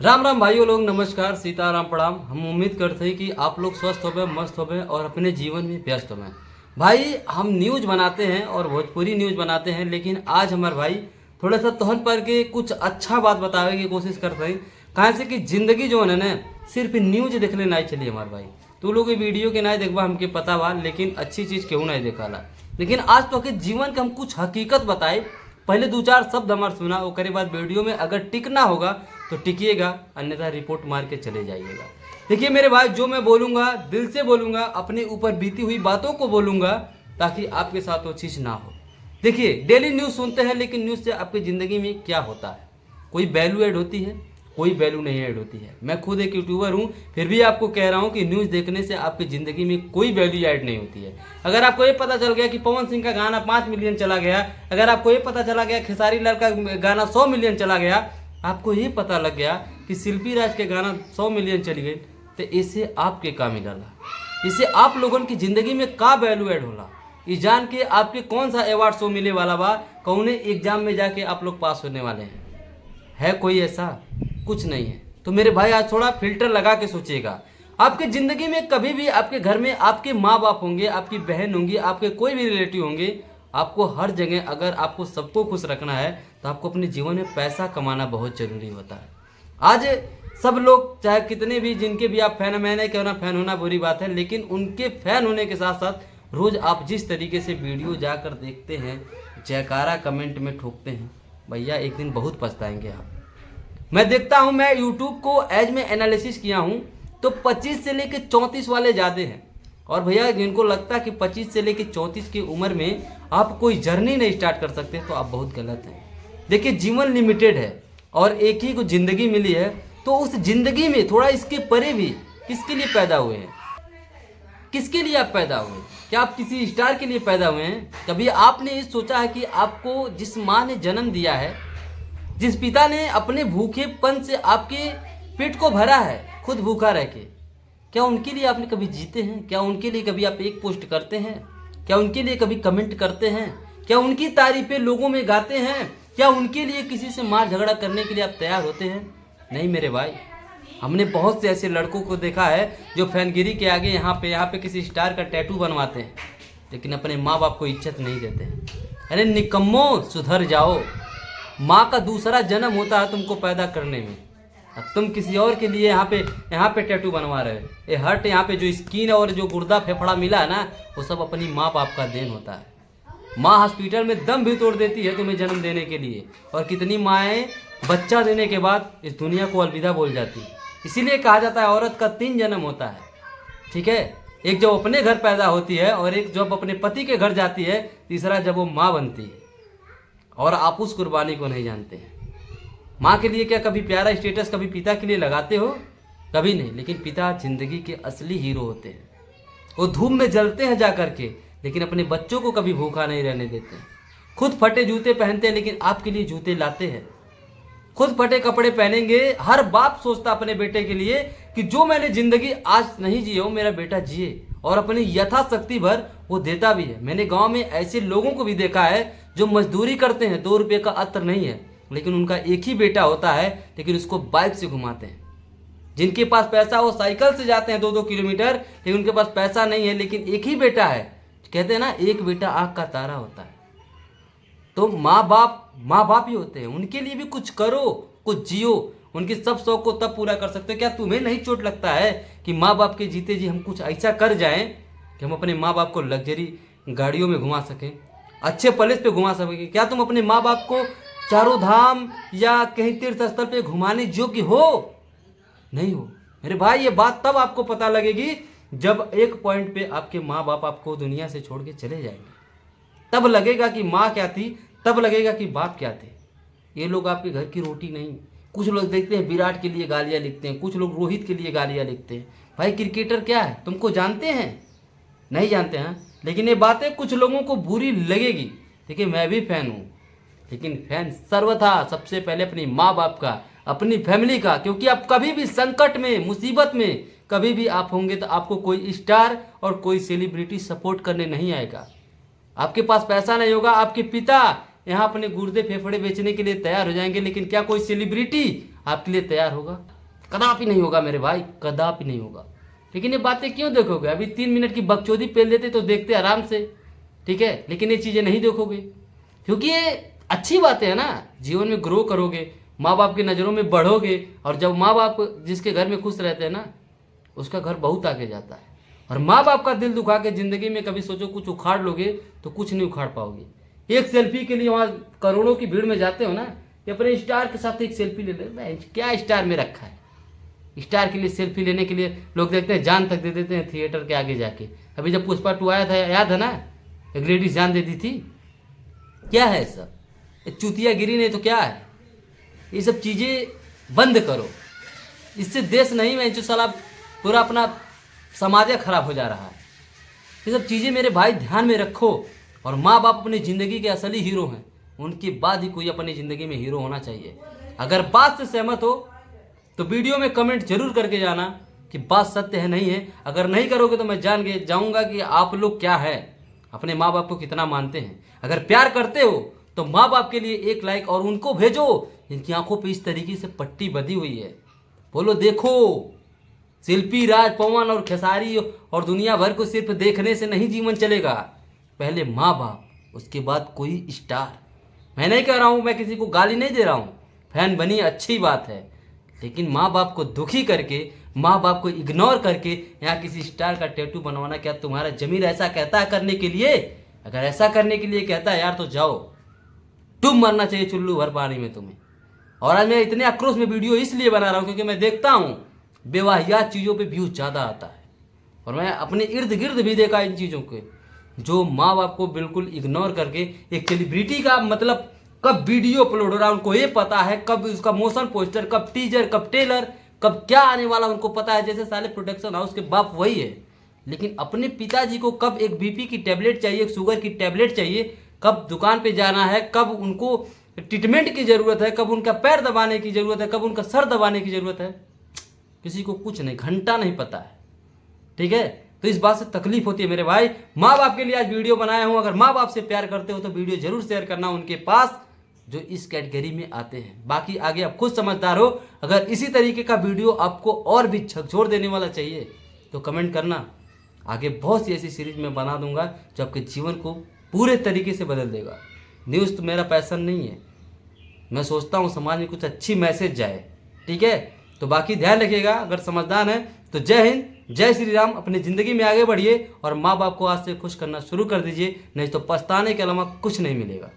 राम राम भाइयों लोग, नमस्कार, सीताराम, प्रणाम। हम उम्मीद करते हैं कि आप लोग स्वस्थ हो गए, मस्त हो गए और अपने जीवन में व्यस्त हो गए। भाई हम न्यूज़ बनाते हैं और भोजपुरी न्यूज़ बनाते हैं, लेकिन आज हमारे भाई थोड़ा सा तोहन पर के कुछ अच्छा बात बतावे की कोशिश करते हैं। कहाँ से कि जिंदगी जो है ना सिर्फ न्यूज़ देखने नहीं चली हमारे भाई। तू लोग ये वीडियो के नहीं देखबा हमके पता बा, लेकिन अच्छी चीज़ क्यों नहीं देखाला। लेकिन आज तो के जीवन के हम कुछ हकीकत बताए। पहले दो चार शब्द हमारे सुना, उसके बाद वीडियो में अगर टिकना होगा तो टिकिएगा, अन्यथा रिपोर्ट मार के चले जाइएगा। देखिए मेरे भाई, जो मैं बोलूँगा दिल से बोलूँगा, अपने ऊपर बीती हुई बातों को बोलूँगा, ताकि आपके साथ वो चीज़ ना हो। देखिए डेली न्यूज़ सुनते हैं, लेकिन न्यूज़ से आपकी ज़िंदगी में क्या होता है? कोई वैल्यू ऐड होती है? कोई वैल्यू नहीं ऐड होती है। मैं खुद एक यूट्यूबर हूँ, फिर भी आपको कह रहा हूँ कि न्यूज़ देखने से आपकी ज़िंदगी में कोई वैल्यू ऐड नहीं होती है। अगर आपको ये पता चल गया कि पवन सिंह का गाना 5 मिलियन चला गया, अगर आपको ये पता चला गया खेसारी लाल का गाना 100 मिलियन चला गया, आपको ये पता लग गया कि शिल्पी राज के गाना 100 मिलियन चली गई, तो इससे आपके का मिलला, इससे आप लोगों की ज़िंदगी में का वैल्यू ऐड होला, ये जान के आपके कौन सा अवार्ड शो मिले वाला बा, कौन एग्जाम में जाके आप लोग पास होने वाले हैं? है कोई ऐसा? कुछ नहीं है। तो मेरे भाई आज थोड़ा फिल्टर लगा के सोचिएगा। आपके ज़िंदगी में कभी भी आपके घर में आपके माँ बाप होंगे, आपकी बहन होंगी, आपके कोई भी रिलेटिव होंगे, आपको हर जगह अगर आपको सबको खुश रखना है तो आपको अपने जीवन में पैसा कमाना बहुत ज़रूरी होता है। आज सब लोग चाहे कितने भी, जिनके भी आप फैन, मैंने क्यों ना फैन होना बुरी बात है, लेकिन उनके फैन होने के साथ साथ रोज़ आप जिस तरीके से वीडियो जाकर देखते हैं, जयकारा कमेंट में ठोकते हैं, भैया एक दिन बहुत पछताएंगे आप। मैं देखता हूं, मैं यूट्यूब को एज में एनालिसिस किया हूं तो 25 से लेकर 34 वाले ज़्यादा हैं। और भैया जिनको लगता है कि 25 से लेकर 34 की उम्र में आप कोई जर्नी नहीं स्टार्ट कर सकते, तो आप बहुत गलत हैं। देखिए जीवन लिमिटेड है और एक ही को ज़िंदगी मिली है, तो उस ज़िंदगी में थोड़ा इसके परे भी किसके लिए पैदा हुए हैं? किसके लिए आप पैदा हुए? क्या आप किसी स्टार के लिए पैदा हुए हैं? कभी आपने ये सोचा है कि आपको जिस माँ ने जन्म दिया है, जिस पिता ने अपने भूखेपन से आपके पेट को भरा है, खुद भूखा रह के, क्या उनके लिए आपने कभी जीते हैं? क्या उनके लिए कभी आप एक पोस्ट करते हैं? क्या उनके लिए कभी कमेंट करते हैं? क्या उनकी तारीफें लोगों में गाते हैं? क्या उनके लिए किसी से मार झगड़ा करने के लिए आप तैयार होते हैं? नहीं मेरे भाई, हमने बहुत से ऐसे लड़कों को देखा है जो फैनगिरी के आगे यहाँ पे किसी स्टार का टैटू बनवाते हैं, लेकिन अपने माँ बाप को इज्जत नहीं देते हैं। अरे निकम्मो, सुधर जाओ। माँ का दूसरा जन्म होता है तुमको पैदा करने में, अब तुम किसी और के लिए यहाँ पे टैटू बनवा रहे हो। ये हर्ट, यहाँ पे जो स्किन और जो गुर्दा फेफड़ा मिला है ना, वो सब अपनी माँ बाप का देन होता है। माँ हॉस्पिटल में दम भी तोड़ देती है तुम्हें जन्म देने के लिए, और कितनी माएँ बच्चा देने के बाद इस दुनिया को अलविदा बोल जाती है। इसीलिए कहा जाता है औरत का 3 जन्म होता है, ठीक है? एक जब अपने घर पैदा होती है, और एक जब अपने पति के घर जाती है, तीसरा जब वो माँ बनती है। और आप उस कुर्बानी को नहीं जानते हैं। माँ के लिए क्या कभी प्यारा स्टेटस कभी पिता के लिए लगाते हो? कभी नहीं। लेकिन पिता जिंदगी के असली हीरो होते हैं। वो धूप में जलते हैं जा करके, लेकिन अपने बच्चों को कभी भूखा नहीं रहने देते। खुद फटे जूते पहनते हैं, लेकिन आपके लिए जूते लाते हैं। खुद फटे कपड़े पहनेंगे। हर बाप सोचता अपने बेटे के लिए कि जो मैंने जिंदगी आज नहीं जी हूँ, मेरा बेटा जिए, और अपनी यथाशक्ति भर वो देता भी है। मैंने गांव में ऐसे लोगों को भी देखा है जो मजदूरी करते हैं, 2 रुपये का अत्र नहीं है, लेकिन उनका एक ही बेटा होता है, लेकिन उसको बाइक से घुमाते हैं। जिनके पास पैसा, वो साइकिल से जाते हैं 2-2 किलोमीटर, लेकिन उनके पास पैसा नहीं है, लेकिन एक ही बेटा है। कहते हैं ना, एक बेटा आँख का तारा होता है। तो माँ बाप ही होते हैं, उनके लिए भी कुछ करो, कुछ जियो। उनके सब शौक को तब पूरा कर सकते हो। क्या तुम्हें नहीं चोट लगता है कि माँ बाप के जीते जी हम कुछ ऐसा कर जाएं कि हम अपने माँ बाप को लग्जरी गाड़ियों में घुमा सकें, अच्छे पैलेस पे घुमा सकें? क्या तुम अपने माँ बाप को चारों धाम या कहीं तीर्थ स्थल पे घुमाने योग्य हो? नहीं हो मेरे भाई। ये बात तब आपको पता लगेगी जब एक पॉइंट पे आपके माँ बाप आपको दुनिया से छोड़ के चले जाएंगे। तब लगेगा कि माँ क्या थी, तब लगेगा कि बाप क्या थे। ये लोग आपके घर की रोटी नहीं। कुछ लोग देखते हैं विराट के लिए गालियाँ लिखते हैं, कुछ लोग रोहित के लिए गालियाँ लिखते हैं। भाई क्रिकेटर क्या है तुमको जानते हैं? नहीं जानते हैं। लेकिन ये बातें कुछ लोगों को बुरी लगेगी। देखिए मैं भी फैन हूँ, लेकिन फैन सर्वथा सबसे पहले अपनी माँ बाप का, अपनी फैमिली का। क्योंकि आप कभी भी संकट में, मुसीबत में कभी भी आप होंगे तो आपको कोई स्टार और कोई सेलिब्रिटी सपोर्ट करने नहीं आएगा। आपके पास पैसा नहीं होगा, आपके पिता यहाँ अपने गुर्दे फेफड़े बेचने के लिए तैयार हो जाएंगे, लेकिन क्या कोई सेलिब्रिटी आपके लिए तैयार होगा? कदापि नहीं होगा मेरे भाई, कदापि नहीं होगा। लेकिन ये बातें क्यों देखोगे? अभी 3 मिनट की बकचोदी पेल देते तो देखते आराम से, ठीक है, लेकिन ये चीज़ें नहीं देखोगे क्योंकि ये अच्छी बातें हैं ना। जीवन में ग्रो करोगे, माँ बाप की नज़रों में बढ़ोगे, और जब माँ बाप जिसके घर में खुश रहते हैं ना, उसका घर बहुत आगे जाता है। और माँ बाप का दिल दुखा के ज़िंदगी में कभी सोचो कुछ उखाड़ लोगे तो कुछ नहीं उखाड़ पाओगे। एक सेल्फी के लिए वहाँ करोड़ों की भीड़ में जाते हो ना, कि अपने स्टार के साथ एक सेल्फी ले ले। क्या स्टार में रखा है? स्टार के लिए सेल्फी लेने के लिए लोग देखते हैं जान तक दे देते हैं थिएटर के आगे जाके। अभी जब पुष्पा 2 आया था, याद है ना, एक लेडीज जान दे दी थी। क्या है सब? चूतियागिरी नहीं तो क्या है? ये सब चीज़ें बंद करो, इससे देश नहीं में जो साला पूरा अपना समाज खराब हो जा रहा है। ये सब चीज़ें मेरे भाई ध्यान में रखो। और माँ बाप अपनी ज़िंदगी के असली हीरो हैं, उनके बाद ही कोई अपनी ज़िंदगी में हीरो होना चाहिए। अगर बात से सहमत हो तो वीडियो में कमेंट जरूर करके जाना कि बात सत्य है नहीं है। अगर नहीं करोगे तो मैं जान के जाऊँगा कि आप लोग क्या है, अपने माँ बाप को कितना मानते हैं। अगर प्यार करते हो तो माँ बाप के लिए एक लाइक और उनको भेजो जिनकी आंखों पे इस तरीके से पट्टी बंधी हुई है। बोलो देखो, शिल्पी, राज, पवन और खेसारी और दुनिया भर को सिर्फ देखने से नहीं जीवन चलेगा। पहले माँ बाप, उसके बाद कोई स्टार। मैं नहीं कह रहा हूँ, मैं किसी को गाली नहीं दे रहा हूँ, फैन बनी अच्छी बात है, लेकिन माँ बाप को दुखी करके, माँ बाप को इग्नोर करके यहाँ किसी स्टार का टैटू बनवाना क्या तुम्हारा जमीर ऐसा कहता है करने के लिए? अगर ऐसा करने के लिए कहता है यार तो जाओ, डूब मरना चाहिए चुल्लू भर पानी में तुम्हें। और आज मैं इतने आक्रोश में वीडियो इसलिए बना रहा हूँ क्योंकि मैं देखता हूँ बेवाहियात चीज़ों पे व्यूज ज़्यादा आता है, और मैं अपने इर्द गिर्द भी देखा इन चीज़ों के, जो माँ बाप को बिल्कुल इग्नोर करके एक सेलिब्रिटी का मतलब कब वीडियो अपलोड हो रहा है उनको ये पता है, कब उसका मोशन पोस्टर, कब टीजर, कब ट्रेलर, कब क्या आने वाला उनको पता है। जैसे साले प्रोडक्शन हाउस के बाप वही है, लेकिन अपने पिताजी को कब एक बीपी की टैबलेट चाहिए, एक शुगर की टैबलेट चाहिए, कब दुकान पे जाना है, कब उनको ट्रीटमेंट की ज़रूरत है, कब उनका पैर दबाने की ज़रूरत है, कब उनका सर दबाने की ज़रूरत है, किसी को कुछ नहीं, घंटा नहीं पता है। ठीक है, तो इस बात से तकलीफ होती है मेरे भाई। माँ बाप के लिए आज वीडियो बनाया हूँ। अगर माँ बाप से प्यार करते हो तो वीडियो जरूर शेयर करना उनके पास जो इस कैटेगरी में आते हैं। बाकी आगे आप खुद समझदार हो। अगर इसी तरीके का वीडियो आपको और भी झकझोर देने वाला चाहिए तो कमेंट करना, आगे बहुत सी ऐसी सीरीज मैं बना दूंगा जो आपके जीवन को पूरे तरीके से बदल देगा। न्यूज़ तो मेरा पैशन नहीं है, मैं सोचता हूँ समाज में कुछ अच्छी मैसेज जाए। ठीक है, तो बाकी ध्यान रखिएगा। अगर समझदार हैं तो जय हिंद, जय श्री राम। अपनी ज़िंदगी में आगे बढ़िए और माँ बाप को आज से खुश करना शुरू कर दीजिए, नहीं तो पछताने के अलावा कुछ नहीं मिलेगा।